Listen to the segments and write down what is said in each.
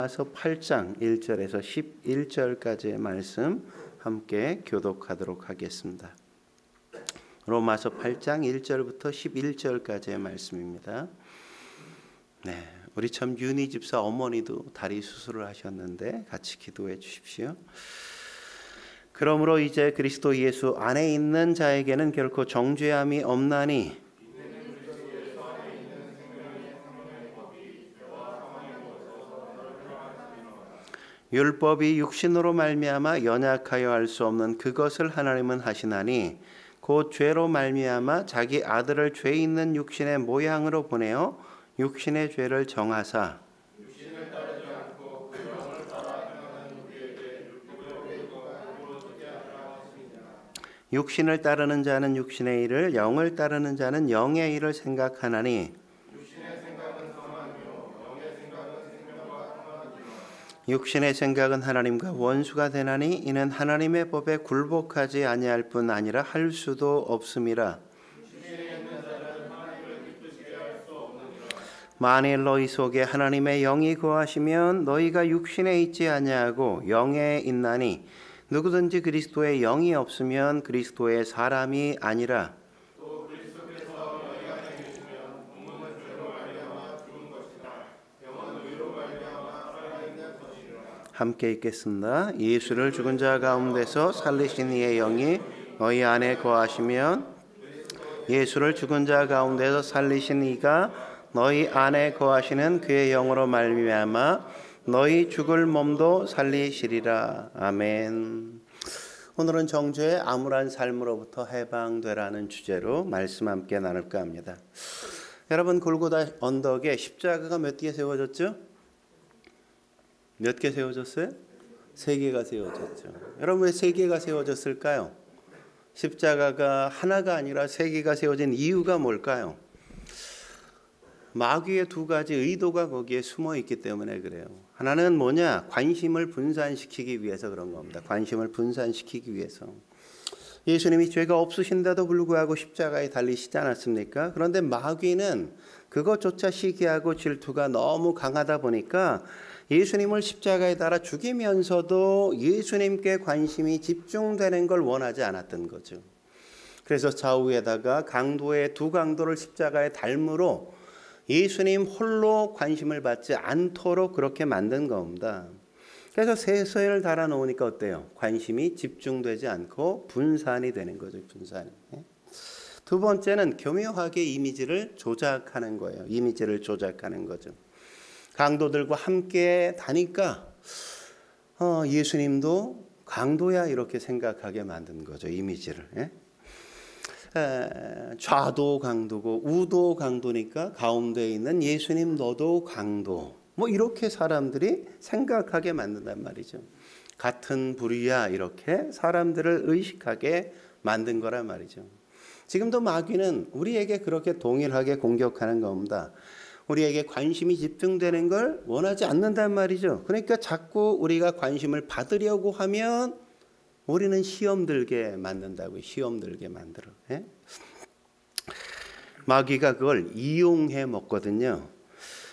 로마서 8장 1절에서 11절까지의 말씀 함께 교독하도록 하겠습니다. 로마서 8장 1절부터 11절까지의 말씀입니다. 네, 우리 참 윤희 집사 어머니도 다리 수술을 하셨는데 같이 기도해 주십시오. 그러므로 이제 그리스도 예수 안에 있는 자에게는 결코 정죄함이 없나니 율법이 육신으로 말미암아 연약하여 할 수 없는 그것을 하나님은 하시나니 곧 죄로 말미암아 자기 아들을 죄 있는 육신의 모양으로 보내어 육신의 죄를 정하사 육신을 따르는 자는 육신의 일을 영을 따르는 자는 영의 일을 생각하나니 육신의 생각은 하나님과 원수가 되나니 이는 하나님의 법에 굴복하지 아니할 뿐 아니라 할 수도 없음이라. 만일 너희 속에 하나님의 영이 거하시면 너희가 육신에 있지 아니하고 영에 있나니 누구든지 그리스도의 영이 없으면 그리스도의 사람이 아니라. 함께 읽겠습니다. 예수를 죽은 자 가운데서 살리신 이의 영이 너희 안에 거하시면 예수를 죽은 자 가운데서 살리신 이가 너희 안에 거하시는 그의 영으로 말미암아 너희 죽을 몸도 살리시리라. 아멘. 오늘은 정죄의 암울한 삶으로부터 해방되라는 주제로 말씀 함께 나눌까 합니다. 여러분, 골고다 언덕에 십자가가 몇 개 세워졌죠? 몇 개 세워졌어요? 3개가 세워졌죠. 여러분, 왜 3개가 세워졌을까요? 십자가가 하나가 아니라 3개가 세워진 이유가 뭘까요? 마귀의 2가지 의도가 거기에 숨어 있기 때문에 그래요. 하나는 뭐냐? 관심을 분산시키기 위해서 그런 겁니다. 관심을 분산시키기 위해서. 예수님이 죄가 없으신데도 불구하고 십자가에 달리시지 않았습니까? 그런데 마귀는 그것조차 시기하고 질투가 너무 강하다 보니까 예수님을 십자가에 달아 죽이면서도 예수님께 관심이 집중되는 걸 원하지 않았던 거죠. 그래서 좌우에다가 강도의 2 강도를 십자가에 달므로 예수님 홀로 관심을 받지 않도록 그렇게 만든 겁니다. 그래서 세선을 달아 놓으니까 어때요? 관심이 집중되지 않고 분산이 되는 거죠. 분산이. 2 번째는 교묘하게 이미지를 조작하는 거예요. 이미지를 조작하는 거죠. 강도들과 함께 다니까 예수님도 강도야 이렇게 생각하게 만든 거죠. 이미지를. 좌도 강도고 우도 강도니까 가운데 있는 예수님 너도 강도. 뭐 이렇게 사람들이 생각하게 만든단 말이죠. 같은 부류야 이렇게 사람들을 의식하게 만든 거란 말이죠. 지금도 마귀는 우리에게 그렇게 동일하게 공격하는 겁니다. 우리에게 관심이 집중되는 걸 원하지 않는단 말이죠. 그러니까 자꾸 우리가 관심을 받으려고 하면 우리는 시험 들게 만든다고요. 시험 들게 만들어. 마귀가 그걸 이용해 먹거든요.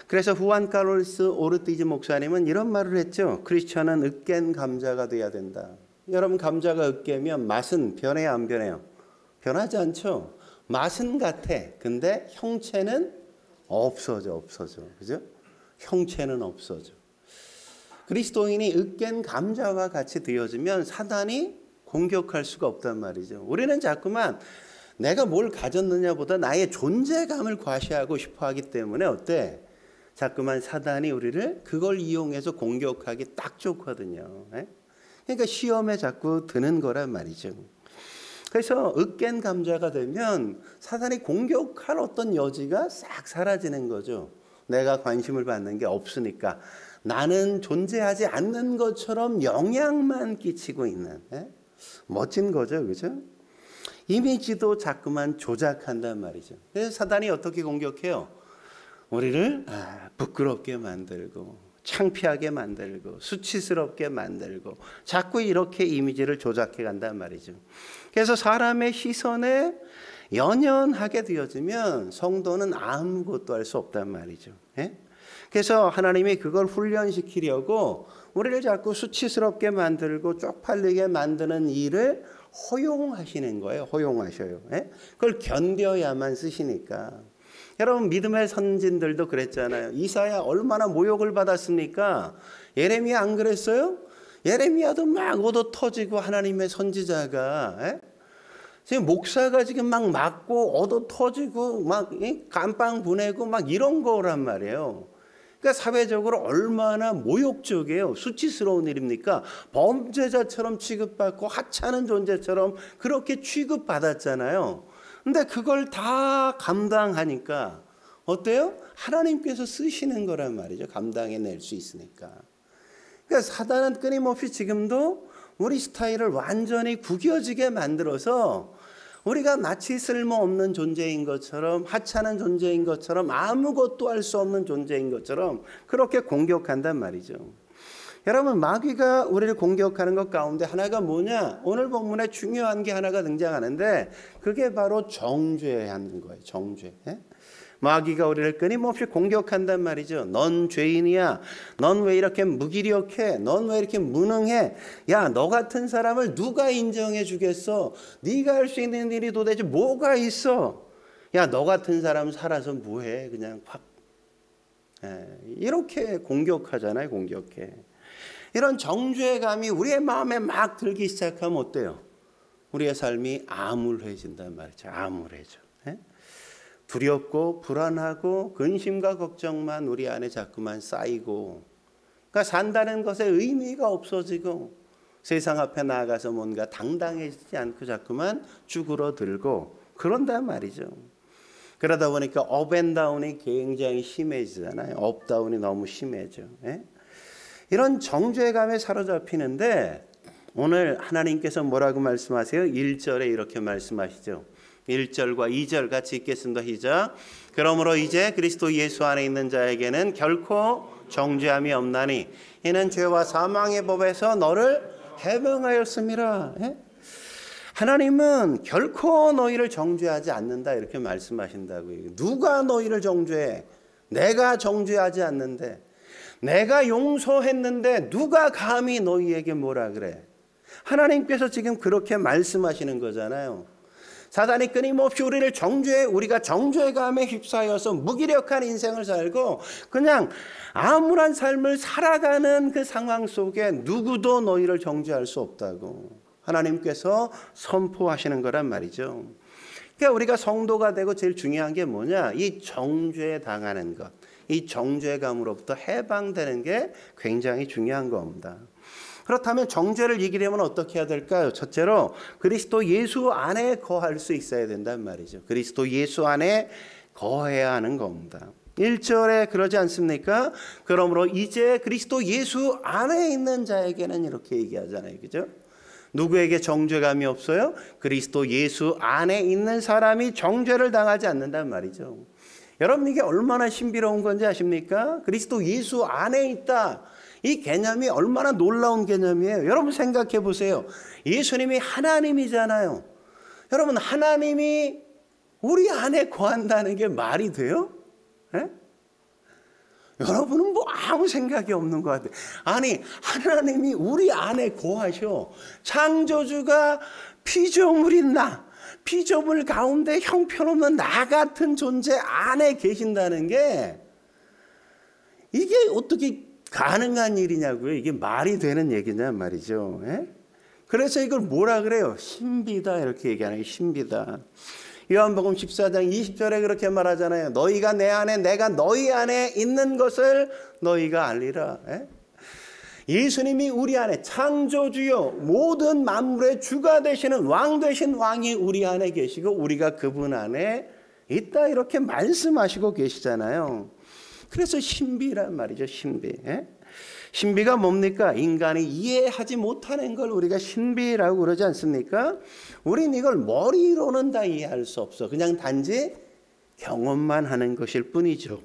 그래서 후안 카를로스 오르티즈 목사님은 이런 말을 했죠. 크리스천은 으깬 감자가 돼야 된다. 여러분, 감자가 으깨면 맛은 변해요, 안 변해요? 변하지 않죠. 맛은 같아. 근데 형체는 없어져. 그죠? 형체는 없어져. 그리스도인이 으깬 감자와 같이 되어지면 사단이 공격할 수가 없단 말이죠. 우리는 자꾸만 내가 뭘 가졌느냐보다 나의 존재감을 과시하고 싶어 하기 때문에 어때? 자꾸만 사단이 우리를 그걸 이용해서 공격하기 딱 좋거든요. 그러니까 시험에 자꾸 드는 거란 말이죠. 그래서 으깬 감자가 되면 사단이 공격할 어떤 여지가 싹 사라지는 거죠. 내가 관심을 받는 게 없으니까 나는 존재하지 않는 것처럼 영향만 끼치고 있는 멋진 거죠. 그죠? 이미지도 자꾸만 조작한단 말이죠. 그래서 사단이 어떻게 공격해요? 우리를 부끄럽게 만들고 창피하게 만들고 수치스럽게 만들고 자꾸 이렇게 이미지를 조작해 간단 말이죠. 그래서 사람의 시선에 연연하게 되어지면 성도는 아무것도 할 수 없단 말이죠. 그래서 하나님이 그걸 훈련시키려고 우리를 자꾸 수치스럽게 만들고 쪽팔리게 만드는 일을 허용하시는 거예요. 허용하셔요. 예? 그걸 견뎌야만 쓰시니까. 여러분 믿음의 선진들도 그랬잖아요. 이사야 얼마나 모욕을 받았습니까? 예레미야 안 그랬어요? 예레미야도 막 얻어 터지고 하나님의 선지자가 예? 지금 목사가 지금 막 맞고 얻어 터지고 막 감빵 보내고 막 이런 거란 말이에요. 그러니까 사회적으로 얼마나 모욕적이에요. 수치스러운 일입니까? 범죄자처럼 취급받고 하찮은 존재처럼 그렇게 취급받았잖아요. 근데 그걸 다 감당하니까 어때요? 하나님께서 쓰시는 거란 말이죠. 감당해낼 수 있으니까. 그러니까 사단은 끊임없이 지금도 우리 스타일을 완전히 구겨지게 만들어서 우리가 마치 쓸모없는 존재인 것처럼 하찮은 존재인 것처럼 아무것도 할 수 없는 존재인 것처럼 그렇게 공격한단 말이죠. 여러분 마귀가 우리를 공격하는 것 가운데 하나가 뭐냐? 오늘 본문에 중요한 게 하나가 등장하는데 그게 바로 정죄하는 거예요. 정죄. 마귀가 우리를 끊임없이 공격한단 말이죠. 넌 죄인이야. 넌 왜 이렇게 무기력해? 넌 왜 이렇게 무능해? 야, 너 같은 사람을 누가 인정해 주겠어? 네가 할 수 있는 일이 도대체 뭐가 있어? 야, 너 같은 사람 살아서 뭐해? 그냥 확. 이렇게 공격하잖아요. 공격해. 이런 정죄감이 우리의 마음에 막 들기 시작하면 어때요? 우리의 삶이 암울해진단 말이죠. 암울해져. 두렵고 불안하고 근심과 걱정만 우리 안에 자꾸만 쌓이고, 그러니까 산다는 것에 의미가 없어지고 세상 앞에 나아가서 뭔가 당당해지지 않고 자꾸만 쭈그러들고 그런단 말이죠. 그러다 보니까 업앤다운이 굉장히 심해지잖아요. 업다운이 너무 심해져. 이런 정죄감에 사로잡히는데 오늘 하나님께서 뭐라고 말씀하세요? 1절에 이렇게 말씀하시죠. 1절과 2절 같이 읽겠습니다. 시작. 그러므로 이제 그리스도 예수 안에 있는 자에게는 결코 정죄함이 없나니 이는 죄와 사망의 법에서 너를 해방하였음이라. 하나님은 결코 너희를 정죄하지 않는다 이렇게 말씀하신다고요. 누가 너희를 정죄해? 내가 정죄하지 않는데, 내가 용서했는데 누가 감히 너희에게 뭐라 그래? 하나님께서 지금 그렇게 말씀하시는 거잖아요. 사단이 끊임없이 우리를 정죄해, 우리가 정죄감에 휩싸여서 무기력한 인생을 살고 그냥 암울한 삶을 살아가는 그 상황 속에 누구도 너희를 정죄할 수 없다고 하나님께서 선포하시는 거란 말이죠. 그러니까 우리가 성도가 되고 제일 중요한 게 뭐냐? 이 정죄 당하는 것, 이 정죄감으로부터 해방되는 게 굉장히 중요한 겁니다. 그렇다면 정죄를 이기려면 어떻게 해야 될까요? 첫째로 그리스도 예수 안에 거할 수 있어야 된단 말이죠. 그리스도 예수 안에 거해야 하는 겁니다. 1절에 그러지 않습니까? 그러므로 이제 그리스도 예수 안에 있는 자에게는 이렇게 얘기하잖아요. 그죠? 누구에게 정죄감이 없어요? 그리스도 예수 안에 있는 사람이 정죄를 당하지 않는단 말이죠. 여러분 이게 얼마나 신비로운 건지 아십니까? 그리스도 예수 안에 있다. 이 개념이 얼마나 놀라운 개념이에요. 여러분 생각해 보세요. 예수님이 하나님이잖아요. 여러분 하나님이 우리 안에 거한다는 게 말이 돼요? 여러분은 뭐 아무 생각이 없는 것 같아요. 아니 하나님이 우리 안에 거하셔. 창조주가 피조물인 나, 피조물 가운데 형편없는 나 같은 존재 안에 계신다는 게 이게 어떻게 가능한 일이냐고요. 이게 말이 되는 얘기냐 말이죠. 그래서 이걸 뭐라 그래요? 신비다 이렇게 얘기하는 게 신비다. 요한복음 14장 20절에 그렇게 말하잖아요. 너희가 내 안에 내가 너희 안에 있는 것을 너희가 알리라. 예수님이 우리 안에 창조주요 모든 만물의 주가 되시는 왕 되신 왕이 우리 안에 계시고 우리가 그분 안에 있다 이렇게 말씀하시고 계시잖아요. 그래서 신비란 말이죠. 신비. 신비가 뭡니까? 인간이 이해하지 못하는 걸 우리가 신비라고 그러지 않습니까? 우린 이걸 머리로는 다 이해할 수 없어. 그냥 단지 경험만 하는 것일 뿐이죠.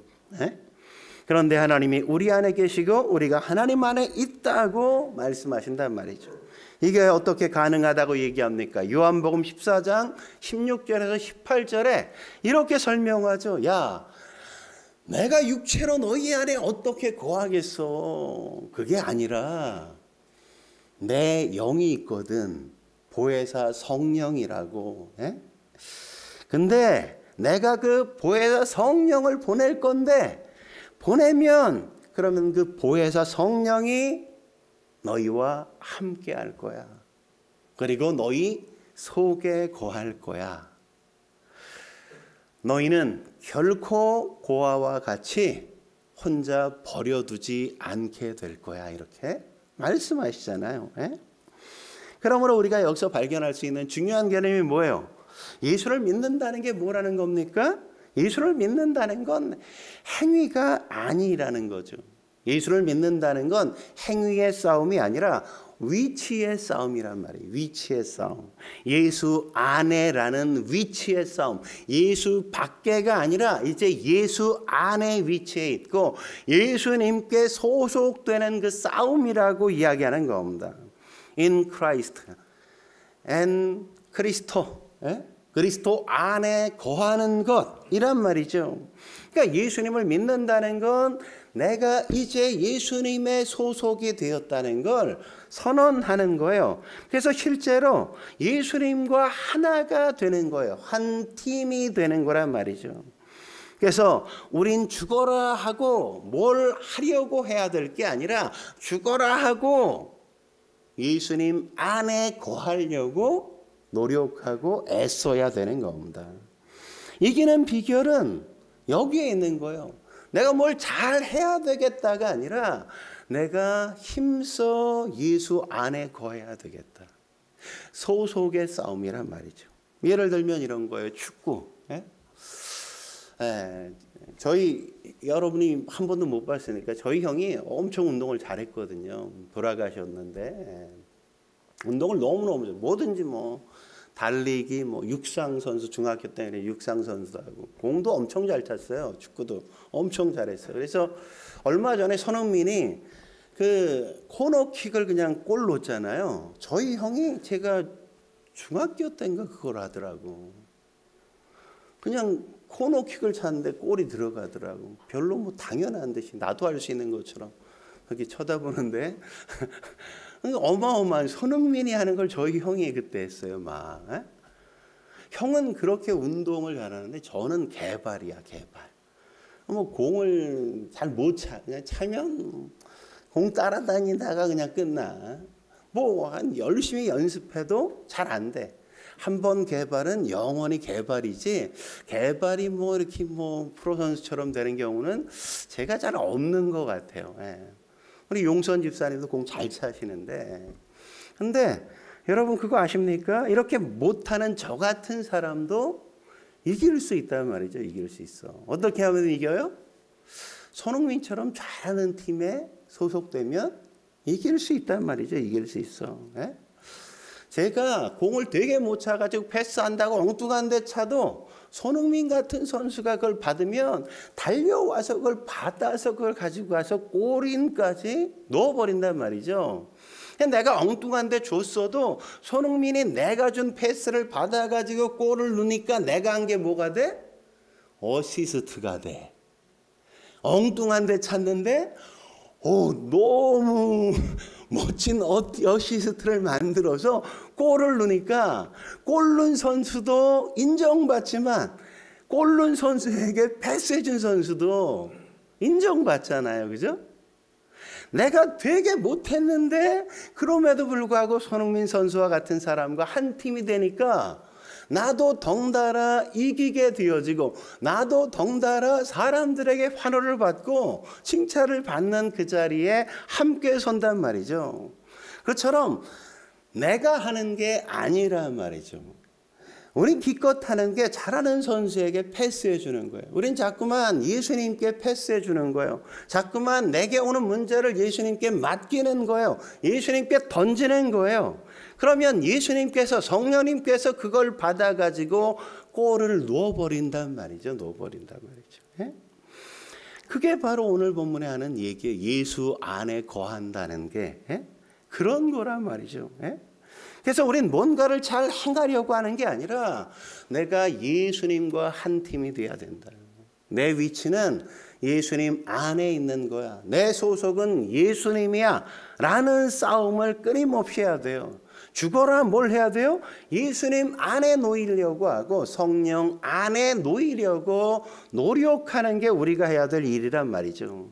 그런데 하나님이 우리 안에 계시고 우리가 하나님 안에 있다고 말씀하신단 말이죠. 이게 어떻게 가능하다고 얘기합니까? 요한복음 14장 16절에서 18절에 이렇게 설명하죠. 야, 내가 육체로 너희 안에 어떻게 거하겠어? 그게 아니라 내 영이 있거든. 보혜사 성령이라고. 예? 근데 내가 그 보혜사 성령을 보낼 건데, 보내면 그러면 그 보혜사 성령이 너희와 함께 할 거야. 그리고 너희 속에 거할 거야. 너희는 결코 고아와 같이 혼자 버려두지 않게 될 거야. 이렇게 말씀하시잖아요. 예? 그러므로 우리가 여기서 발견할 수 있는 중요한 개념이 뭐예요? 예수를 믿는다는 게 뭐라는 겁니까? 예수를 믿는다는 건 행위가 아니라는 거죠. 예수를 믿는다는 건 행위의 싸움이 아니라 위치의 싸움이란 말이에요. 위치의 싸움. 예수 안에라는 위치의 싸움. 예수 밖에가 아니라 이제 예수 안에 위치해 있고 예수님께 소속되는 그 싸움이라고 이야기하는 겁니다. In Christ and 그리스도. 그리스도 안에 거하는 것이란 말이죠. 그러니까 예수님을 믿는다는 건 내가 이제 예수님의 소속이 되었다는 걸 선언하는 거예요. 그래서 실제로 예수님과 하나가 되는 거예요. 한 팀이 되는 거란 말이죠. 그래서 우린 죽어라 하고 뭘 하려고 해야 될 게 아니라 죽어라 하고 예수님 안에 거하려고 노력하고 애써야 되는 겁니다. 이기는 비결은 여기에 있는 거예요. 내가 뭘 잘해야 되겠다가 아니라 내가 힘써 예수 안에 거해야 되겠다. 소속의 싸움이란 말이죠. 예를 들면 이런 거예요. 축구. 저희 여러분이 한 번도 못 봤으니까 저희 형이 엄청 운동을 잘했거든요. 돌아가셨는데 운동을 너무너무 뭐든지 뭐 달리기, 뭐 육상 선수 중학교 때 육상 선수도 하고 공도 엄청 잘 찼어요. 축구도 엄청 잘했어요. 그래서 얼마 전에 손흥민이 그 코너킥을 그냥 골 넣었잖아요. 저희 형이 제가 중학교 때인가 그걸 하더라고. 그냥 코너킥을 찼는데 골이 들어가더라고. 별로 뭐 당연한 듯이 나도 할 수 있는 것처럼 그렇게 쳐다보는데 어마어마한 손흥민이 하는 걸 저희 형이 그때 했어요. 막 형은 그렇게 운동을 잘하는데 저는 개발이야. 개발. 뭐 공을 잘 못 차. 그냥 차면 공 따라다니다가 그냥 끝나. 뭐 한 열심히 연습해도 잘 안 돼. 한 번 개발은 영원히 개발이지 개발이 뭐 이렇게 뭐 프로 선수처럼 되는 경우는 제가 잘 없는 것 같아요. 우리 용선 집사님도 공 잘 차시는데 근데 여러분 그거 아십니까? 이렇게 못하는 저 같은 사람도 이길 수 있단 말이죠. 이길 수 있어. 어떻게 하면 이겨요? 손흥민처럼 잘하는 팀에 소속되면 이길 수 있단 말이죠. 이길 수 있어. 제가 공을 되게 못 차가지고 패스한다고 엉뚱한 데 차도 손흥민 같은 선수가 그걸 받으면 달려와서 그걸 받아서 그걸 가지고 가서 골인까지 넣어버린단 말이죠. 내가 엉뚱한 데 줬어도 손흥민이 내가 준 패스를 받아가지고 골을 넣으니까 내가 한 게 뭐가 돼? 어시스트가 돼. 엉뚱한 데 찼는데 너무 멋진 어시스트를 만들어서 골을 넣으니까 골 넣은 선수도 인정받지만 골 넣은 선수에게 패스해준 선수도 인정받잖아요. 그죠? 내가 되게 못했는데 그럼에도 불구하고 손흥민 선수와 같은 사람과 한 팀이 되니까 나도 덩달아 이기게 되어지고 나도 덩달아 사람들에게 환호를 받고 칭찬을 받는 그 자리에 함께 선단 말이죠. 그처럼 내가 하는 게 아니란 말이죠. 우린 기껏 하는 게 잘하는 선수에게 패스해 주는 거예요. 우린 자꾸만 예수님께 패스해 주는 거예요. 자꾸만 내게 오는 문제를 예수님께 맡기는 거예요. 예수님께 던지는 거예요. 그러면 예수님께서 성령님께서 그걸 받아가지고 골을 넣어버린단 말이죠. 넣어버린단 말이죠. 그게 바로 오늘 본문에 하는 얘기예요. 예수 안에 거한다는 게 그런 거란 말이죠. 그래서 우린 뭔가를 잘 행하려고 하는 게 아니라 내가 예수님과 한 팀이 돼야 된다. 내 위치는 예수님 안에 있는 거야. 내 소속은 예수님이야. 라는 싸움을 끊임없이 해야 돼요. 죽어라 뭘 해야 돼요? 예수님 안에 놓이려고 하고 성령 안에 놓이려고 노력하는 게 우리가 해야 될 일이란 말이죠.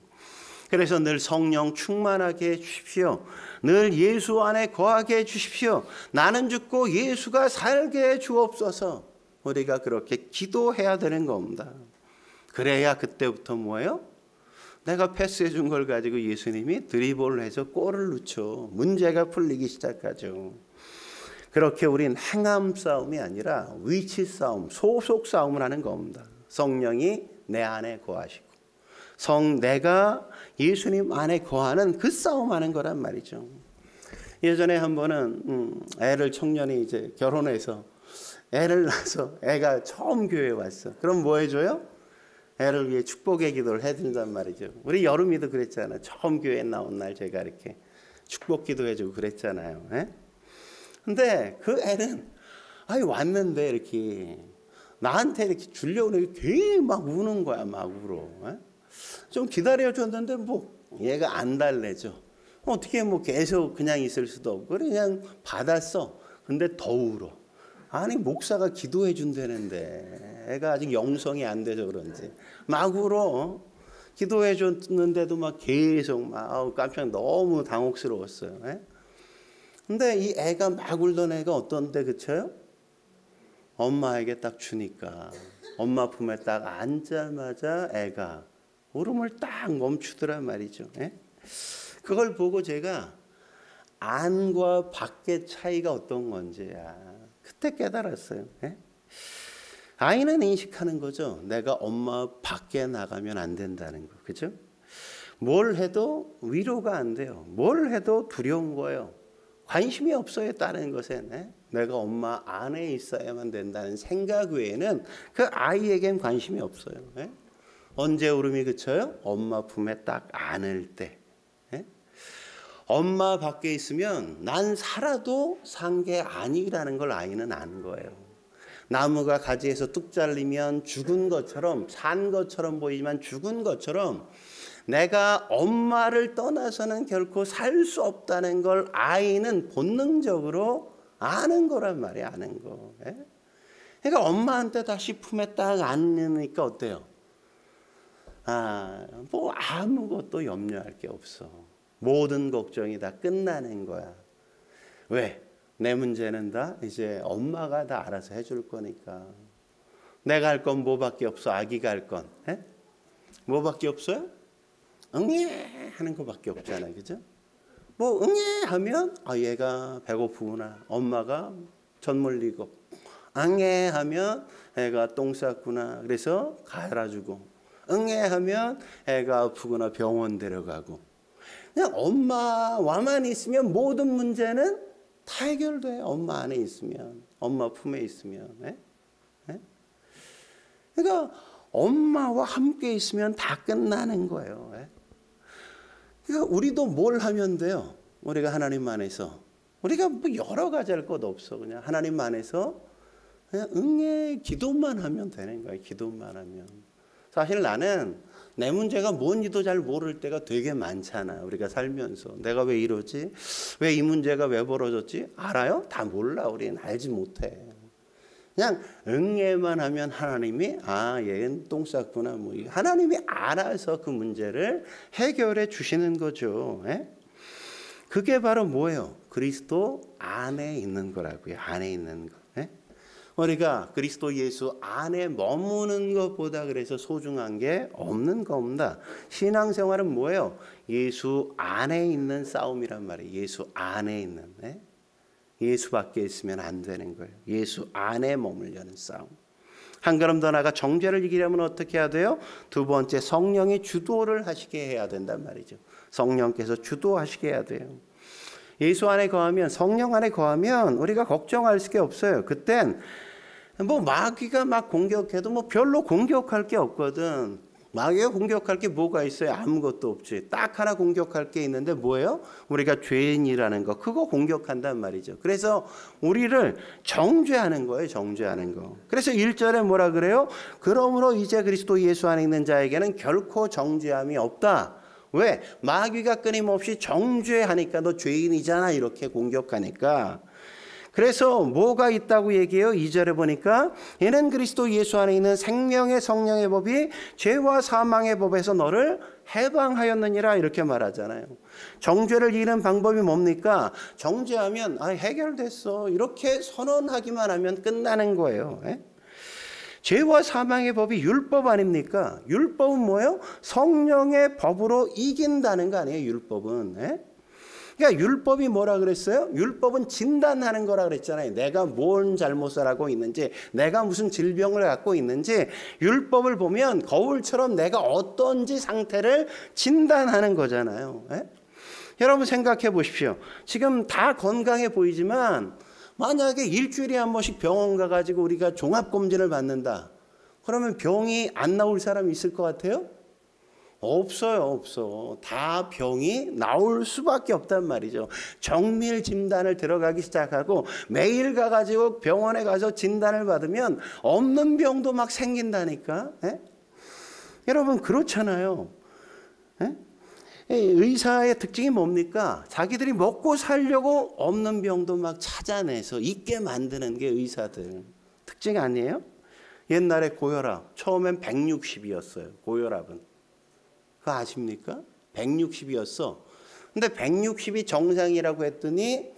그래서 늘 성령 충만하게 해주십시오. 늘 예수 안에 거하게 해주십시오. 나는 죽고 예수가 살게 해 주옵소서. 우리가 그렇게 기도해야 되는 겁니다. 그래야 그때부터 뭐예요? 내가 패스해 준 걸 가지고 예수님이 드리블을 해서 골을 넣죠. 문제가 풀리기 시작하죠. 그렇게 우린 행함 싸움이 아니라 위치 싸움, 소속 싸움을 하는 겁니다. 성령이 내 안에 거하시고 내가 예수님 안에 거하는 그 싸움하는 거란 말이죠. 예전에 한 번은 애를 청년이 이제 결혼해서 애를 낳아서 애가 처음 교회에 왔어. 그럼 뭐 해줘요? 애를 위해 축복의 기도를 해준단 말이죠. 우리 여름이도 그랬잖아요. 처음 교회에 나온 날 제가 이렇게 축복 기도해주고 그랬잖아요. 에? 근데 그 애는 왔는데 이렇게 나한테 이렇게 주려고 괜히 막 우는 거야. 막 울어. 에? 좀 기다려줬는데 뭐 얘가 안 달래죠. 어떻게 뭐 계속 그냥 있을 수도 없고 그냥 받았어. 근데 더 울어. 아니 목사가 기도해 준다는데 애가 아직 영성이 안 돼서 그런지 막 울어. 기도해 줬는데도 막 계속 막 깜짝 너무 당혹스러웠어요. 에? 근데 이 애가 막 울던 애가 어떤데 그쳐요? 엄마에게 딱 주니까 엄마 품에 딱 앉자마자 애가 울음을 딱 멈추더란 말이죠. 에? 그걸 보고 제가 안과 밖의 차이가 어떤 건지야 그때 깨달았어요. 에? 아이는 인식하는 거죠. 내가 엄마 밖에 나가면 안 된다는 거. 그죠? 뭘 해도 위로가 안 돼요. 뭘 해도 두려운 거예요. 관심이 없어요. 다른 것에. 내가 엄마 안에 있어야만 된다는 생각 외에는 그 아이에겐 관심이 없어요. 에? 언제 울음이 그쳐요? 엄마 품에 딱 안을 때. 에? 엄마 밖에 있으면 난 살아도 산 게 아니라는 걸 아이는 아는 거예요. 나무가 가지에서 뚝 잘리면 죽은 것처럼 산 것처럼 보이지만 죽은 것처럼 내가 엄마를 떠나서는 결코 살 수 없다는 걸 아이는 본능적으로 아는 거란 말이에요. 아는 거. 예? 그러니까 엄마한테 다시 품에 딱 안으니까 어때요? 뭐 아무것도 염려할 게 없어. 모든 걱정이 다 끝나는 거야. 왜? 내 문제는 다 이제 엄마가 다 알아서 해줄 거니까. 내가 할 건 뭐밖에 없어. 아기가 할 건. 에? 뭐밖에 없어요? 응애 하는 거밖에 없잖아요. 그죠? 뭐 응애 하면 얘가 배고프구나. 엄마가 젖 물리고. 응애 하면 애가 똥 쌌구나. 그래서 갈아주고. 응애 하면 애가 아프구나. 병원 데려가고. 그냥 엄마와만 있으면 모든 문제는 다 해결돼. 엄마 안에 있으면, 엄마 품에 있으면. 에? 에? 그러니까 엄마와 함께 있으면 다 끝나는 거예요. 에? 그러니까 우리도 뭘 하면 돼요? 우리가 하나님 안에서 우리가 뭐 여러 가지 할 것 없어. 그냥 하나님 안에서 그냥 응애 기도만 하면 되는 거예요. 기도만 하면. 사실 나는 내 문제가 뭔지도 잘 모를 때가 되게 많잖아. 우리가 살면서 내가 왜 이러지? 왜 이 문제가 왜 벌어졌지? 알아요? 다 몰라. 우리는 알지 못해. 그냥 응애만 하면 하나님이 얘는 똥 쌌구나. 뭐 하나님이 알아서 그 문제를 해결해 주시는 거죠. 에? 그게 바로 뭐예요? 그리스도 안에 있는 거라고요. 안에 있는 거. 에? 우리가 그리스도 예수 안에 머무는 것보다 그래서 소중한 게 없는 겁니다. 신앙생활은 뭐예요? 예수 안에 있는 싸움이란 말이에요. 예수 안에 있는. 에? 예수 밖에 있으면 안 되는 거예요. 예수 안에 머물려는 싸움. 한 걸음 더 나아가 정죄를 이기려면 어떻게 해야 돼요? 두 번째, 성령이 주도를 하시게 해야 된단 말이죠. 성령께서 주도하시게 해야 돼요. 예수 안에 거하면, 성령 안에 거하면 우리가 걱정할 게 없어요. 그땐 뭐 마귀가 막 공격해도 뭐 별로 공격할 게 없거든. 마귀가 공격할 게 뭐가 있어요? 아무것도 없지. 딱 하나 공격할 게 있는데 뭐예요? 우리가 죄인이라는 거. 그거 공격한단 말이죠. 그래서 우리를 정죄하는 거예요. 정죄하는 거. 그래서 1절에 뭐라 그래요? 그러므로 이제 그리스도 예수 안에 있는 자에게는 결코 정죄함이 없다. 왜? 마귀가 끊임없이 정죄하니까 너 죄인이잖아 이렇게 공격하니까. 그래서 뭐가 있다고 얘기해요? 2절에 보니까 이는 그리스도 예수 안에 있는 생명의 성령의 법이 죄와 사망의 법에서 너를 해방하였느니라 이렇게 말하잖아요. 정죄를 이기는 방법이 뭡니까? 정죄하면 해결됐어 이렇게 선언하기만 하면 끝나는 거예요. 죄와 사망의 법이 율법 아닙니까? 율법은 뭐예요? 성령의 법으로 이긴다는 거 아니에요? 율법은. 그러니까 율법이 뭐라 그랬어요? 율법은 진단하는 거라 그랬잖아요. 내가 뭔 잘못을 하고 있는지, 내가 무슨 질병을 갖고 있는지 율법을 보면 거울처럼 내가 어떤지 상태를 진단하는 거잖아요. 여러분 생각해 보십시오. 지금 다 건강해 보이지만 만약에 일주일에 한 번씩 병원 가가지고 우리가 종합검진을 받는다. 그러면 병이 안 나올 사람이 있을 것 같아요? 없어요, 없어. 다 병이 나올 수밖에 없단 말이죠. 정밀 진단을 들어가기 시작하고 매일 가가지고 병원에 가서 진단을 받으면 없는 병도 막 생긴다니까. 여러분 그렇잖아요. 의사의 특징이 뭡니까? 자기들이 먹고 살려고 없는 병도 막 찾아내서 있게 만드는 게 의사들 특징 아니에요? 옛날에 고혈압 처음엔 160이었어요. 고혈압은. 그거 아십니까? 160이었어. 근데 160이 정상이라고 했더니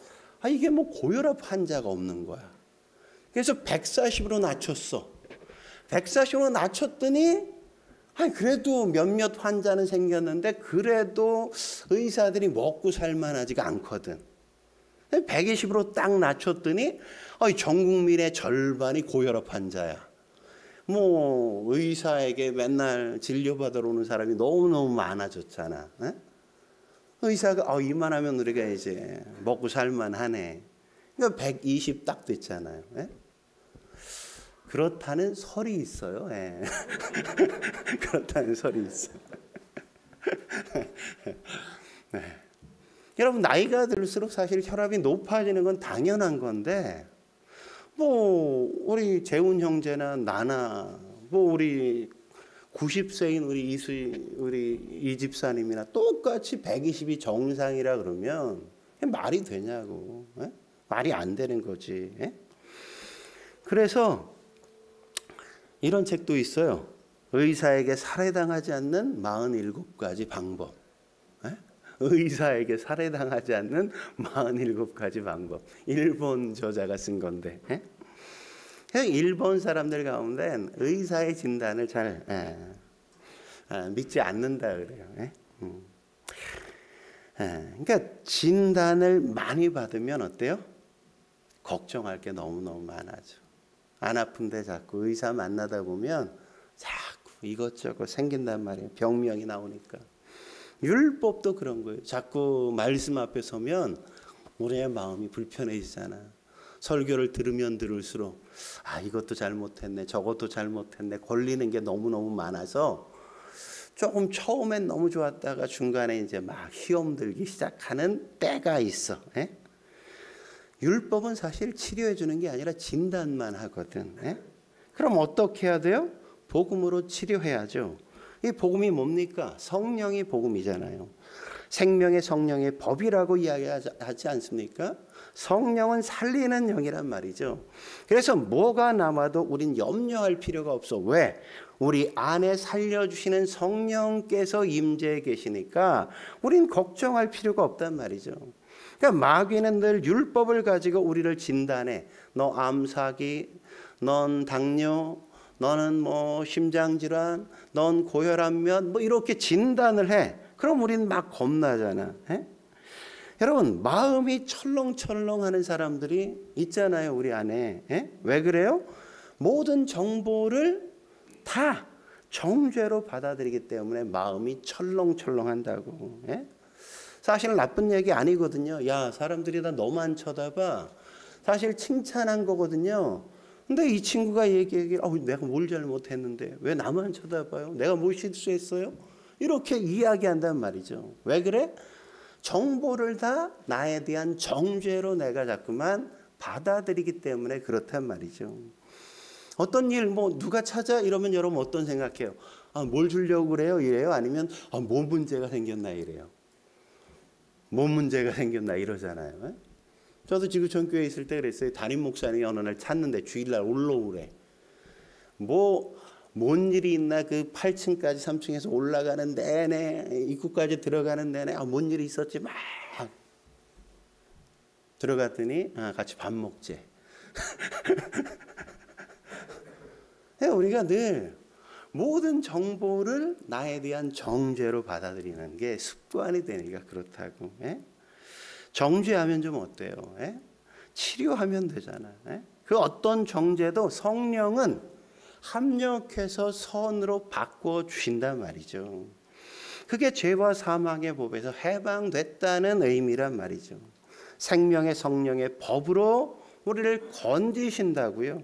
이게 뭐 고혈압 환자가 없는 거야. 그래서 140으로 낮췄어. 140으로 낮췄더니 그래도 몇몇 환자는 생겼는데 그래도 의사들이 먹고 살만하지가 않거든. 120으로 딱 낮췄더니 전 국민의 절반이 고혈압 환자야. 뭐 의사에게 맨날 진료받으러 오는 사람이 너무너무 많아졌잖아. 의사가 이만하면 우리가 이제 먹고 살만하네. 그러니까 120 딱 됐잖아요. 그렇다는 설이 있어요. 그렇다는 설이 있어요. 여러분 나이가 들수록 사실 혈압이 높아지는 건 당연한 건데 뭐 우리 재훈 형제나 나나 뭐 우리 90세인 우리 이 집사님이나 똑같이 120이 정상이라 그러면 말이 되냐고. 말이 안 되는 거지. 그래서 이런 책도 있어요. 의사에게 살해당하지 않는 47가지 방법. 의사에게 살해당하지 않는 47가지 방법. 일본 저자가 쓴 건데. 일본 사람들 가운데 의사의 진단을 잘 믿지 않는다 그래요. 그러니까 진단을 많이 받으면 어때요? 걱정할 게 너무너무 많아져. 안 아픈데 자꾸 의사 만나다 보면 자꾸 이것저것 생긴단 말이에요. 병명이 나오니까. 율법도 그런 거예요. 자꾸 말씀 앞에 서면 우리의 마음이 불편해지잖아. 설교를 들으면 들을수록 이것도 잘못했네, 저것도 잘못했네, 걸리는 게 너무너무 많아서 조금 처음엔 너무 좋았다가 중간에 이제 막 휘엄들기 시작하는 때가 있어. 율법은 사실 치료해 주는 게 아니라 진단만 하거든. 그럼 어떻게 해야 돼요? 복음으로 치료해야죠. 이 복음이 뭡니까? 성령이 복음이잖아요. 생명의 성령의 법이라고 이야기하지 않습니까? 성령은 살리는 영이란 말이죠. 그래서 뭐가 남아도 우린 염려할 필요가 없어. 왜? 우리 안에 살려주시는 성령께서 임재해 계시니까 우린 걱정할 필요가 없단 말이죠. 그러니까 마귀는 늘 율법을 가지고 우리를 진단해. 너 암사기, 넌 당뇨, 너는 뭐 심장질환, 넌 고혈압면 뭐 이렇게 진단을 해. 그럼 우린 막 겁나잖아. 여러분 마음이 철렁철렁하는 사람들이 있잖아요. 우리 안에. 왜 그래요? 모든 정보를 다 정죄로 받아들이기 때문에 마음이 철렁철렁한다고. 사실 나쁜 얘기 아니거든요. 야 사람들이 다 너만 쳐다봐. 사실 칭찬한 거거든요. 근데 이 친구가 얘기하기를 내가 뭘 잘못했는데 왜 나만 쳐다봐요? 내가 뭘 실수했어요? 이렇게 이야기한단 말이죠. 왜 그래? 정보를 다 나에 대한 정죄로 내가 자꾸만 받아들이기 때문에 그렇단 말이죠. 어떤 일 누가 찾아 이러면 여러분 어떤 생각해요? 뭘 주려고 그래요? 이래요? 아니면 뭔 문제가 생겼나 이래요? 뭔 문제가 생겼나 이러잖아요. 저도 지구촌 교회에 있을 때 그랬어요. 담임 목사님이 어느 날 찾는데 주일날 올라오래. 뭔 일이 있나 그 8층까지 3층에서 올라가는 내내 입구까지 들어가는 내내 뭔 일이 있었지 막 들어갔더니 같이 밥 먹재. 우리가 늘 모든 정보를 나에 대한 정죄로 받아들이는 게 습관이 되니까 그렇다고. 정죄하면 좀 어때요? 치료하면 되잖아. 그 어떤 정죄도 성령은 합력해서 선으로 바꿔주신단 말이죠. 그게 죄와 사망의 법에서 해방됐다는 의미란 말이죠. 생명의 성령의 법으로 우리를 건지신다고요.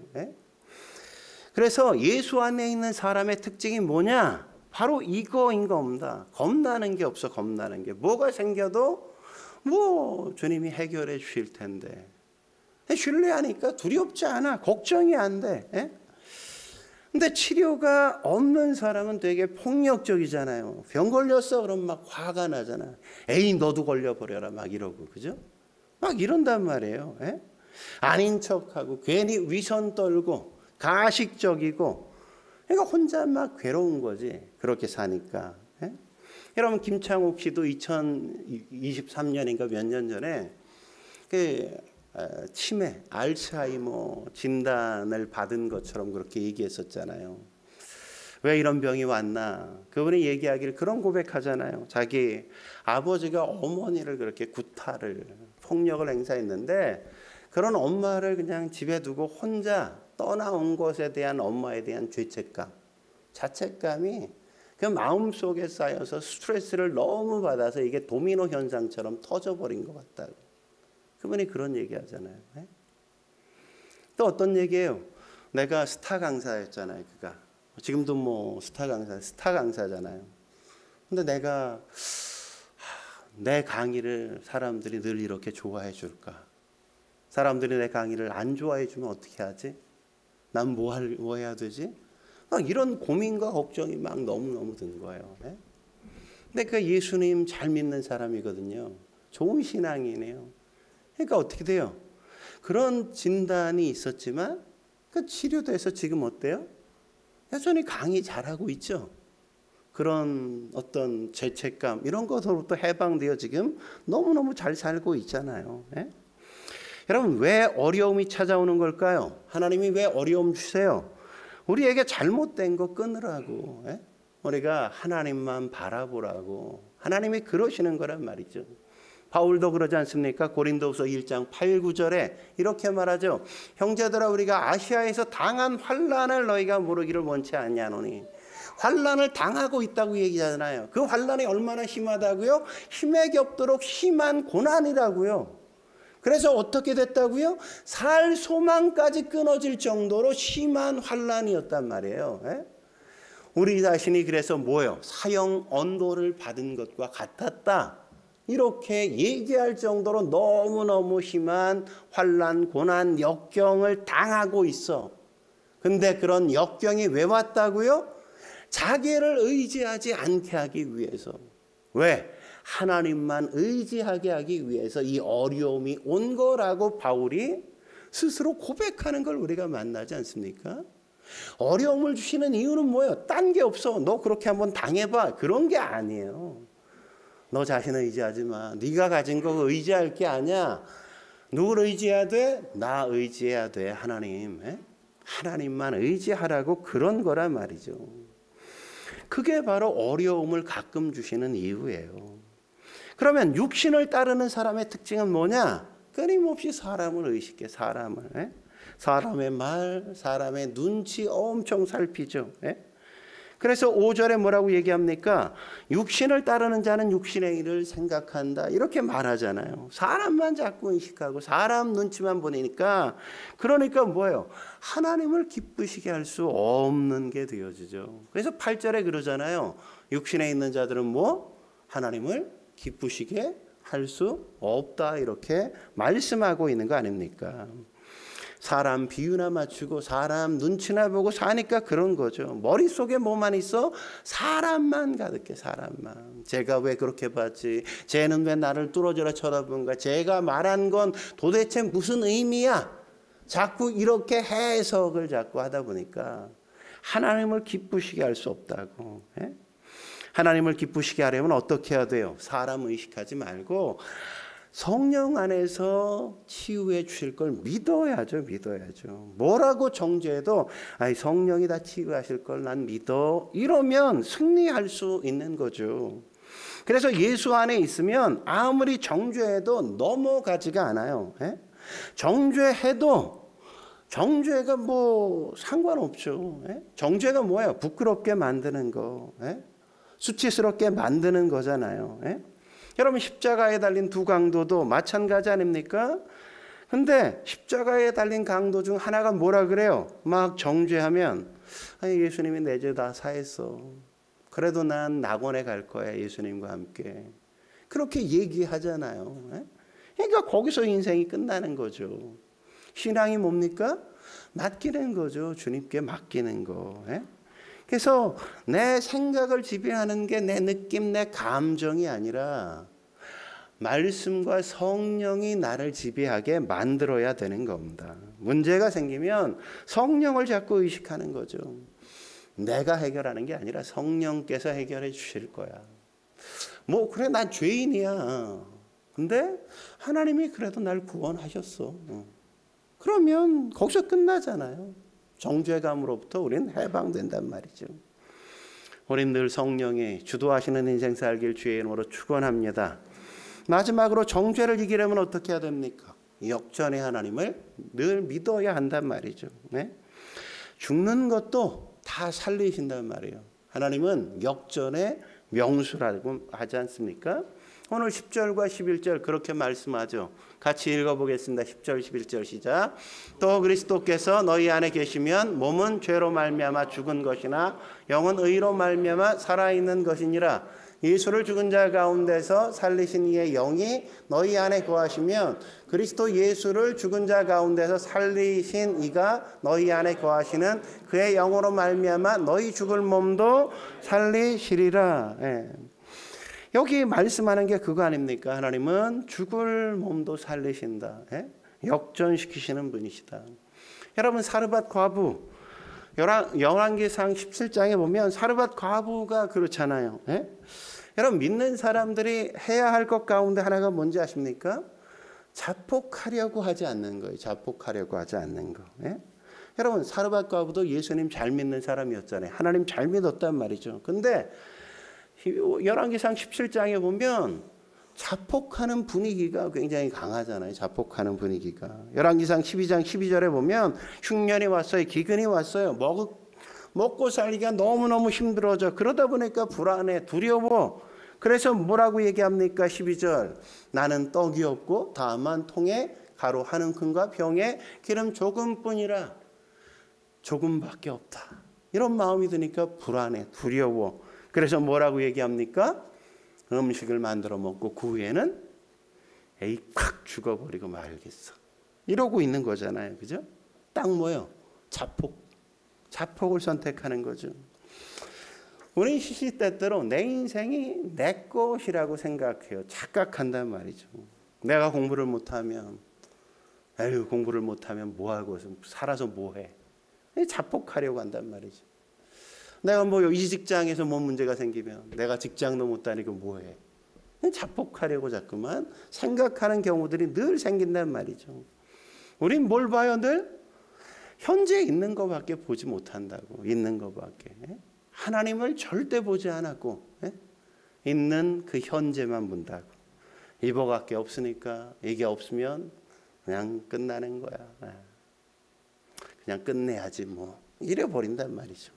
그래서 예수 안에 있는 사람의 특징이 뭐냐? 바로 이거인 겁니다. 겁나는 게 없어. 겁나는 게 뭐가 생겨도 주님이 해결해 주실 텐데 신뢰하니까 두렵지 않아. 걱정이 안 돼. 근데 치료가 없는 사람은 되게 폭력적이잖아요. 병 걸렸어 그럼 막 화가 나잖아. 에이 너도 걸려버려라 막 이러고, 그죠? 막 이런단 말이에요. 아닌 척하고 괜히 위선 떨고 가식적이고, 그러니까 혼자 막 괴로운 거지. 그렇게 사니까. 여러분 김창욱 씨도 2023년인가 몇 년 전에 치매, 알츠하이머 진단을 받은 것처럼 그렇게 얘기했었잖아요. 왜 이런 병이 왔나? 그분이 얘기하기를 그런 고백하잖아요. 자기 아버지가 어머니를 그렇게 구타를, 폭력을 행사했는데 그런 엄마를 그냥 집에 두고 혼자 떠나온 것에 대한 엄마에 대한 죄책감, 자책감이 그 마음속에 쌓여서 스트레스를 너무 받아서 이게 도미노 현상처럼 터져버린 것 같다고. 그분이 그런 얘기 하잖아요. 또 어떤 얘기예요? 내가 스타 강사였잖아요. 그가 지금도 스타 강사잖아요. 근데 내가 내 강의를 사람들이 늘 이렇게 좋아해 줄까? 사람들이 내 강의를 안 좋아해 주면 어떻게 하지? 난 뭐 해야 되지? 막 이런 고민과 걱정이 막 너무너무 든 거예요. 근데 그 예수님 잘 믿는 사람이거든요. 좋은 신앙이네요. 그러니까 어떻게 돼요? 그런 진단이 있었지만 그 치료돼서 지금 어때요? 여전히 강의 잘하고 있죠. 그런 어떤 죄책감 이런 것으로부터 해방되어 지금 너무너무 잘 살고 있잖아요. 여러분 왜 어려움이 찾아오는 걸까요? 하나님이 왜 어려움 주세요? 우리에게 잘못된 거 끊으라고. 우리가 하나님만 바라보라고. 하나님이 그러시는 거란 말이죠. 바울도 그러지 않습니까? 고린도후서 1장 8, 9절에 이렇게 말하죠. 형제들아 우리가 아시아에서 당한 환난을 너희가 모르기를 원치 아니하노니. 환난을 당하고 있다고 얘기하잖아요. 그 환난이 얼마나 심하다고요? 힘에 겹도록 심한 고난이라고요. 그래서 어떻게 됐다고요? 살 소망까지 끊어질 정도로 심한 환난이었단 말이에요. 우리 자신이 그래서 뭐예요? 사형 언도를 받은 것과 같았다. 이렇게 얘기할 정도로 너무너무 심한 환난, 고난, 역경을 당하고 있어. 근데 그런 역경이 왜 왔다고요? 자기를 의지하지 않게 하기 위해서. 왜? 하나님만 의지하게 하기 위해서 이 어려움이 온 거라고 바울이 스스로 고백하는 걸 우리가 만나지 않습니까? 어려움을 주시는 이유는 뭐예요? 딴 게 없어. 너 그렇게 한번 당해봐. 그런 게 아니에요. 너 자신을 의지하지 마. 네가 가진 거 의지할 게 아니야. 누구를 의지해야 돼? 나 의지해야 돼. 하나님. 하나님만 의지하라고 그런 거란 말이죠. 그게 바로 어려움을 가끔 주시는 이유예요. 그러면 육신을 따르는 사람의 특징은 뭐냐? 끊임없이 사람을 의식해. 사람의 말, 사람의 눈치 엄청 살피죠. 그래서 5절에 뭐라고 얘기합니까? 육신을 따르는 자는 육신의 일을 생각한다. 이렇게 말하잖아요. 사람만 자꾸 의식하고 사람 눈치만 보니까 그러니까 뭐예요? 하나님을 기쁘시게 할 수 없는 게 되어지죠. 그래서 8절에 그러잖아요. 육신에 있는 자들은 뭐? 하나님을 기쁘시게 할 수 없다. 이렇게 말씀하고 있는 거 아닙니까? 사람 비유나 맞추고 사람 눈치나 보고 사니까 그런 거죠. 머릿속에 뭐만 있어? 사람만 가득해. 사람만. 제가 왜 그렇게 봤지? 쟤는 왜 나를 뚫어져라 쳐다본가? 제가 말한 건 도대체 무슨 의미야? 자꾸 이렇게 해석을 자꾸 하다 보니까 하나님을 기쁘시게 할 수 없다고. 예? 하나님을 기쁘시게 하려면 어떻게 해야 돼요? 사람 의식하지 말고 성령 안에서 치유해 주실 걸 믿어야죠. 믿어야죠. 뭐라고 정죄해도 성령이 다 치유하실 걸 난 믿어. 이러면 승리할 수 있는 거죠. 그래서 예수 안에 있으면 아무리 정죄해도 넘어가지가 않아요. 예? 정죄해도 정죄가 뭐 상관없죠. 예? 정죄가 뭐예요? 부끄럽게 만드는 거. 예? 수치스럽게 만드는 거잖아요. 예? 여러분 십자가에 달린 두 강도도 마찬가지 아닙니까? 근데 십자가에 달린 강도 중 하나가 뭐라 그래요? 막 정죄하면 예수님이 내 죄 다 사했어. 그래도 난 낙원에 갈 거야. 예수님과 함께. 그렇게 얘기하잖아요. 예? 그러니까 거기서 인생이 끝나는 거죠. 신앙이 뭡니까? 맡기는 거죠. 주님께 맡기는 거. 예? 그래서 내 생각을 지배하는 게 내 느낌, 내 감정이 아니라 말씀과 성령이 나를 지배하게 만들어야 되는 겁니다. 문제가 생기면 성령을 자꾸 의식하는 거죠. 내가 해결하는 게 아니라 성령께서 해결해 주실 거야. 뭐 그래 난 죄인이야. 근데 하나님이 그래도 날 구원하셨어. 그러면 거기서 끝나잖아요. 정죄감으로부터 우리는 해방된단 말이죠. 우린 늘 성령이 주도하시는 인생 살길 주의 이름으로 축원합니다. 마지막으로 정죄를 이기려면 어떻게 해야 됩니까? 역전의 하나님을 늘 믿어야 한단 말이죠. 네? 죽는 것도 다 살리신단 말이에요. 하나님은 역전의 명수라고 하지 않습니까? 오늘 10절과 11절 그렇게 말씀하죠. 같이 읽어보겠습니다. 10절 11절 시작. 또 그리스도께서 너희 안에 계시면 몸은 죄로 말미암아 죽은 것이나 영은 의로 말미암아 살아있는 것이니라. 예수를 죽은 자 가운데서 살리신 이의 영이 너희 안에 거하시면 그리스도 예수를 죽은 자 가운데서 살리신 이가 너희 안에 거하시는 그의 영으로 말미암아 너희 죽을 몸도 살리시리라. 예. 여기 말씀하는 게 그거 아닙니까? 하나님은 죽을 몸도 살리신다. 예? 역전시키시는 분이시다. 여러분 사르밧 과부 열왕기상 17장에 보면 사르밧 과부가 그렇잖아요. 예? 여러분 믿는 사람들이 해야 할 것 가운데 하나가 뭔지 아십니까? 자폭하려고 하지 않는 거예요. 자폭하려고 하지 않는 거. 예? 여러분 사르밧 과부도 예수님 잘 믿는 사람이었잖아요. 하나님 잘 믿었단 말이죠. 근데 열왕기상 17장에 보면 자폭하는 분위기가 굉장히 강하잖아요. 자폭하는 분위기가. 열왕기상 12장 12절에 보면 흉년이 왔어요. 기근이 왔어요. 먹고 살기가 너무너무 힘들어져. 그러다 보니까 불안해, 두려워. 그래서 뭐라고 얘기합니까? 12절. 나는 떡이 없고 다만 통에 가루 한 움큼과 병에 기름 조금뿐이라. 조금밖에 없다. 이런 마음이 드니까 불안해, 두려워. 그래서 뭐라고 얘기합니까? 음식을 만들어 먹고 그 후에는 콱 죽어버리고 말겠어. 이러고 있는 거잖아요. 그죠? 딱 뭐예요? 자폭을 선택하는 거죠. 우린 시시때때로 내 인생이 내 것이라고 생각해요. 착각한단 말이죠. 내가 공부를 못하면 공부를 못하면 뭐하고 살아서 뭐해. 자폭하려고 한단 말이죠. 내가 뭐 이 직장에서 뭐 문제가 생기면 내가 직장도 못 다니고 뭐해. 자폭하려고 자꾸만 생각하는 경우들이 늘 생긴단 말이죠. 우린 뭘 봐요? 늘 현재 있는 것밖에 보지 못한다고. 있는 것밖에. 하나님을 절대 보지 않았고 있는 그 현재만 본다고. 이거밖에 없으니까 이게 없으면 그냥 끝나는 거야. 그냥 끝내야지 뭐. 이래 버린단 말이죠.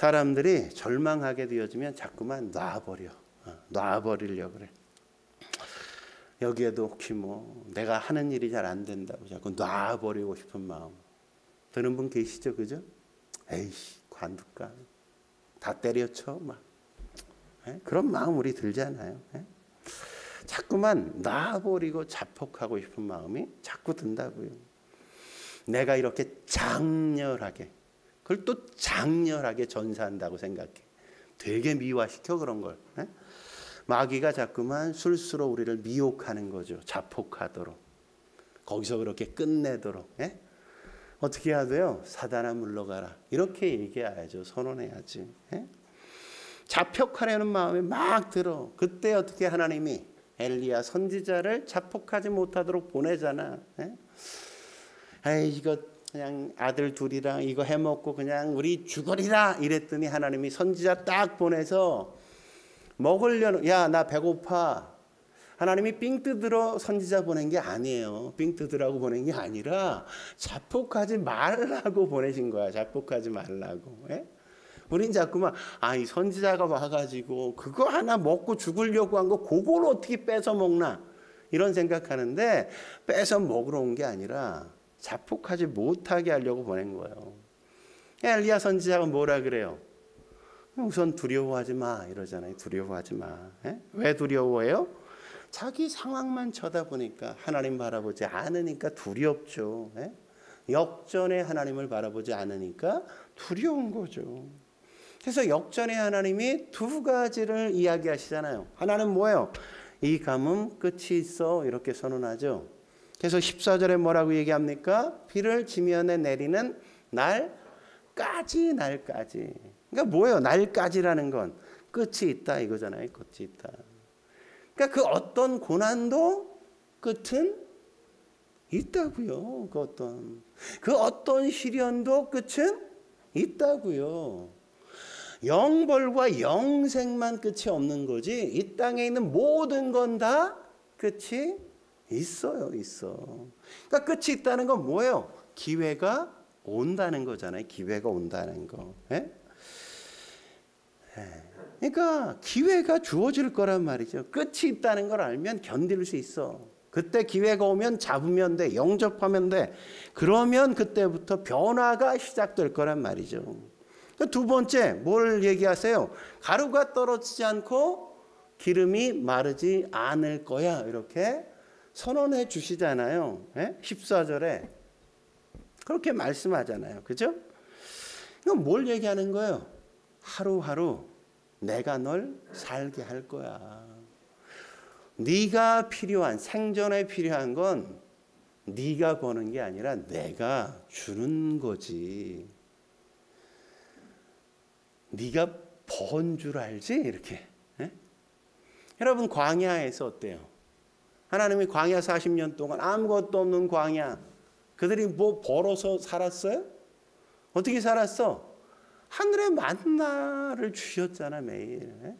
사람들이 절망하게 되어지면 자꾸만 놔버리려고 그래. 여기에도 혹시 뭐 내가 하는 일이 잘 안 된다고 자꾸 놔버리고 싶은 마음 드는 분 계시죠? 그죠? 에이씨 관둘까 다 때려쳐 막 그런 마음 우리 들잖아요. 자꾸만 놔버리고 자폭하고 싶은 마음이 자꾸 든다고요. 내가 이렇게 장렬하게 그걸 또 장렬하게 전사한다고 생각해. 되게 미화시켜 그런 걸. 마귀가 자꾸만 술수로 우리를 미혹하는 거죠. 자폭하도록. 거기서 그렇게 끝내도록. 어떻게 해야 돼요? 사단아 물러가라. 이렇게 얘기해야죠. 선언해야지. 자폭하려는 마음이 막 들어. 그때 어떻게 하나님이 엘리야 선지자를 자폭하지 못하도록 보내잖아. 에이 이거 그냥 아들 둘이랑 이거 해먹고 그냥 우리 죽으리라 이랬더니 하나님이 선지자 딱 보내서 먹으려는 야 나 배고파. 하나님이 삥 뜯으러 선지자 보낸 게 아니에요. 삥 뜯으라고 보낸 게 아니라 자폭하지 말라고 보내신 거야. 자폭하지 말라고. 우린 자꾸만 이 선지자가 와가지고 그거 하나 먹고 죽으려고 한 거 그걸 어떻게 뺏어 먹나 이런 생각하는데 뺏어 먹으러 온 게 아니라 자폭하지 못하게 하려고 보낸 거예요. 엘리야 선지자가 뭐라 그래요? 우선 두려워하지 마 이러잖아요. 두려워하지 마. 왜 두려워해요? 자기 상황만 쳐다보니까 하나님 바라보지 않으니까 두렵죠. 역전의 하나님을 바라보지 않으니까 두려운 거죠. 그래서 역전의 하나님이 두 가지를 이야기하시잖아요. 하나는 뭐예요? 이 가뭄 끝이 있어 이렇게 선언하죠. 그래서 14절에 뭐라고 얘기합니까? 비를 지면에 내리는 날까지. 그러니까 뭐예요? 날까지라는 건 끝이 있다 이거잖아요. 끝이 있다. 그러니까 그 어떤 고난도 끝은 있다고요. 그 어떤 시련도 끝은 있다고요. 영벌과 영생만 끝이 없는 거지 이 땅에 있는 모든 건 다 끝이 있어요. 그러니까 끝이 있다는 건 뭐예요? 기회가 온다는 거잖아요. 기회가 온다는 거. 그러니까 기회가 주어질 거란 말이죠. 끝이 있다는 걸 알면 견딜 수 있어. 그때 기회가 오면 잡으면 돼. 영접하면 돼. 그러면 그때부터 변화가 시작될 거란 말이죠. 두 번째 뭘 얘기하세요? 가루가 떨어지지 않고 기름이 마르지 않을 거야. 이렇게 선언해 주시잖아요. 14절에 그렇게 말씀하잖아요. 그죠? 그럼 뭘 얘기하는 거예요? 하루하루 내가 널 살게 할 거야. 네가 필요한 생존에 필요한 건 네가 버는 게 아니라 내가 주는 거지. 네가 번 줄 알지? 이렇게. 여러분 광야에서 어때요? 하나님이 광야 40년 동안 아무것도 없는 광야 그들이 뭐 벌어서 살았어요? 어떻게 살았어? 하늘의 만나를 주셨잖아 매일.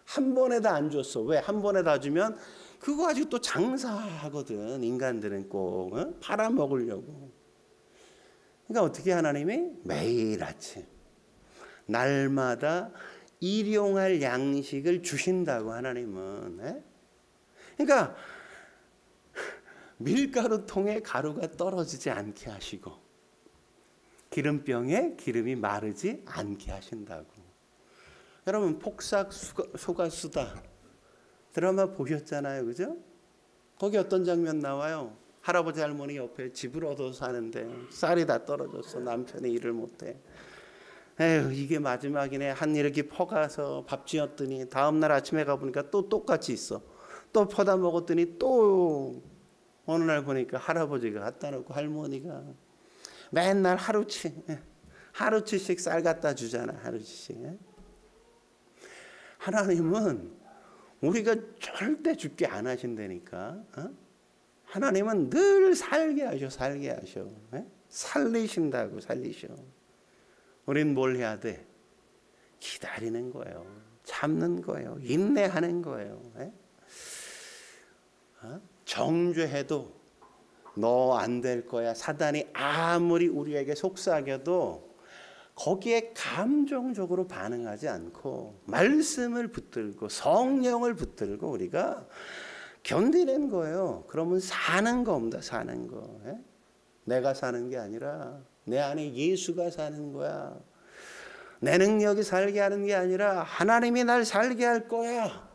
한 번에 다 안 줬어. 왜? 한 번에 다 주면 그거 가지고 또 장사하거든. 인간들은 꼭 팔아먹으려고. 그러니까 어떻게 하나님이 매일 아침 날마다 일용할 양식을 주신다고 하나님은. 그러니까 밀가루통에 가루가 떨어지지 않게 하시고 기름병에 기름이 마르지 않게 하신다고. 여러분 폭삭 소가수다 드라마 보셨잖아요. 그죠? 거기 어떤 장면 나와요? 할아버지 할머니 옆에 집을 얻어서 사는데 쌀이 다 떨어졌어. 남편이 일을 못해. 에휴 이게 마지막이네. 한 이렇게 퍼가서 밥 지었더니 다음날 아침에 가보니까 또 똑같이 있어. 또 퍼다 먹었더니 또 어느 날 보니까 할아버지가 갖다 놓고 할머니가 맨날 하루치씩 쌀 갖다 주잖아. 하루치씩. 하나님은 우리가 절대 죽게 안 하신다니까. 하나님은 늘 살게 하셔. 살리신다고 살리셔. 우린 뭘 해야 돼? 기다리는 거예요. 참는 거예요. 인내하는 거예요. 정죄해도 너 안 될 거야. 사단이 아무리 우리에게 속삭여도 거기에 감정적으로 반응하지 않고 말씀을 붙들고 성령을 붙들고 우리가 견디는 거예요. 그러면 사는 겁니다. 사는 거. 내가 사는 게 아니라 내 안에 예수가 사는 거야. 내 능력이 살게 하는 게 아니라 하나님이 날 살게 할 거야.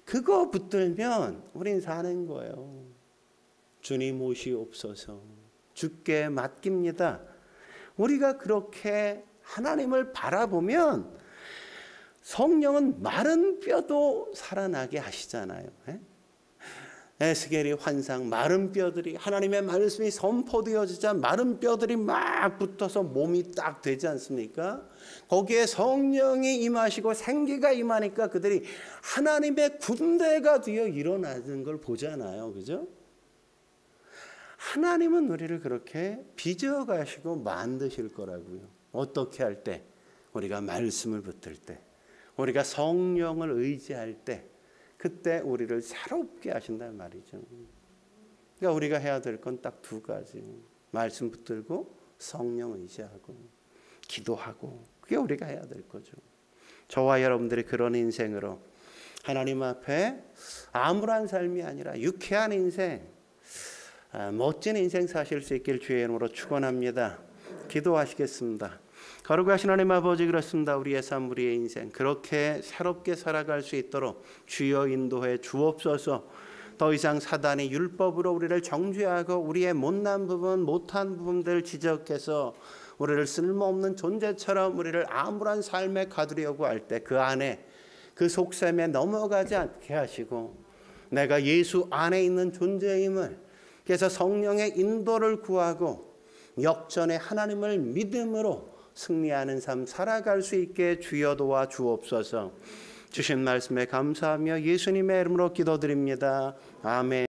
그거 붙들면 우린 사는 거예요. 주님 오시옵소서. 주께 맡깁니다. 우리가 그렇게 하나님을 바라보면 성령은 마른 뼈도 살아나게 하시잖아요. 에스겔이 환상, 마른 뼈들이 하나님의 말씀이 선포되어지자 마른 뼈들이 막 붙어서 몸이 딱 되지 않습니까? 거기에 성령이 임하시고 생기가 임하니까 그들이 하나님의 군대가 되어 일어나는 걸 보잖아요. 그죠? 하나님은 우리를 그렇게 빚어가시고 만드실 거라고요. 어떻게 할 때? 우리가 말씀을 붙들 때, 우리가 성령을 의지할 때, 그때 우리를 새롭게 하신다는 말이죠. 그러니까 우리가 해야 될 건 딱 두 가지. 말씀 붙들고 성령 의지하고 기도하고, 그게 우리가 해야 될 거죠. 저와 여러분들이 그런 인생으로 하나님 앞에 암울한 삶이 아니라 유쾌한 인생, 멋진 인생 사실 수 있길 주의 이름으로 축원합니다. 기도하시겠습니다. 거룩하신 하나님 아버지, 그렇습니다. 우리의 삶, 우리의 인생 그렇게 새롭게 살아갈 수 있도록 주여 인도해 주옵소서. 더 이상 사단이 율법으로 우리를 정죄하고 우리의 못난 부분, 못한 부분들 지적해서 우리를 쓸모없는 존재처럼 우리를 암울한 삶에 가두려고 할 때 그 안에, 그 속셈에 넘어가지 않게 하시고 내가 예수 안에 있는 존재임을, 그래서 성령의 인도를 구하고 역전의 하나님을 믿음으로 승리하는 삶 살아갈 수 있게 주여 도와 주옵소서. 주신 말씀에 감사하며 예수님의 이름으로 기도드립니다. 아멘.